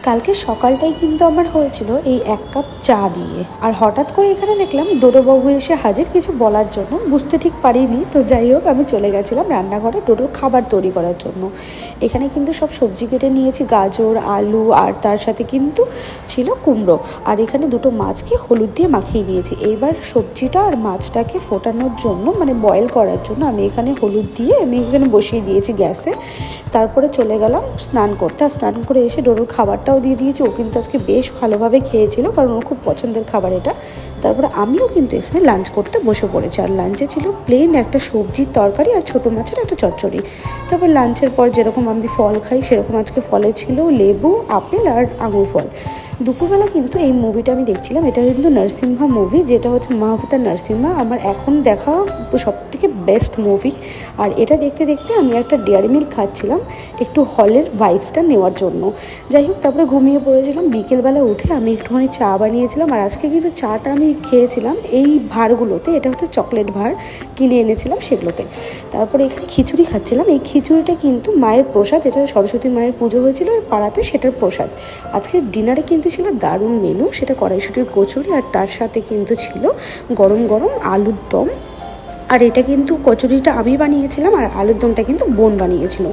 কালকে সকালটাই কিন্তু আমার হয়েছিল এই 1 কাপ চা দিয়ে। আর হঠাৎ করে এখানে দেখলাম ডোডোবাবু এসে হাজির কিছু বলার জন্য, বুঝতে ঠিক পারিনি। তো যাই হোক, আমি চলে গেছিলাম রান্নাঘরে ডোডোর খাবার তৈরি করার জন্য। এখানে কিন্তু সব সবজি কেটে নিয়েছি, গাজর, আলু, আর তার সাথে কিন্তু ছিল কুমড়ো। আর এখানে দুটো মাছকে হলুদ দিয়ে মাখিয়ে নিয়েছি। এইবার সবজিটা আর মাছটাকে ফোটানোর জন্য, মানে বয়েল করার জন্য, আমি এখানে হলুদ দিয়ে আমি এখানে বসিয়ে দিয়েছি গ্যাসে। তারপরে চলে গেলাম স্নান করতে। আর স্নান করে এসে ডোডোর খাবারটাও দিয়ে দিয়েছি। ও কিন্তু আজকে বেশ ভালোভাবে খেয়েছিল, কারণ ওর খুব পছন্দের খাবার এটা। তারপরে আমিও কিন্তু এখানে লাঞ্চ করতে বসে পড়েছি। আর লাঞ্চে ছিল প্লেন একটা সবজির তরকারি আর ছোটো মাছের একটা চচ্চড়ি। তারপর লাঞ্চের পর যেরকম আমি ফল খাই, সেরকম আজকে ফলে ছিল লেবু, আপেল আর আঙুর ফল। দুপুরবেলা কিন্তু এই মুভিটা আমি দেখছিলাম। এটা কিন্তু নরসিংহা মুভি, যেটা হচ্ছে মাহভূতা নরসিংহা, আমার এখন দেখা সবথেকে বেস্ট মুভি। আর এটা দেখতে দেখতে আমি একটা ডেয়ারি মিল্ক খাচ্ছিলাম একটু হলের ভাইবসটা নেওয়ার জন্য। যাই হোক, তারপরে ঘুমিয়ে পড়েছিলাম। বিকেলবেলা উঠে আমি একটুখানি চা বানিয়েছিলাম। আর আজকে কিন্তু চাটা আমি খেয়েছিলাম এই ভাঁড়গুলোতে, এটা হচ্ছে চকলেট ভাঁড় কিনে এনেছিলাম সেগুলোতে। তারপরে এখানে খিচুড়ি খাচ্ছিলাম। এই খিচুড়িটা কিন্তু মায়ের প্রসাদ, এটা সরস্বতী মায়ের পুজো হয়েছিল পাড়াতে, সেটার প্রসাদ। আজকে ডিনারে কিন্তু ছিল দারুণ মেনু, সেটা কড়াইশুঁটির কচুরি, আর তার সাথে কিন্তু ছিল গরম গরম আলুর দম। আর এটা কিন্তু কচুরিটা আমি বানিয়েছিলাম, আর আলুর দমটা কিন্তু বোন বানিয়েছিল।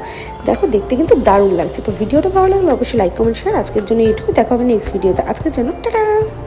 দেখো, দেখতে কিন্তু দারুণ লাগছে। তো ভিডিওটা ভালো লাগলে অবশ্যই লাইক, কমেন্ট, শেয়ার। আজকের জন্য এইটুকু, দেখা হবে নেক্সট ভিডিওতে। আজকের জন্য টাটা।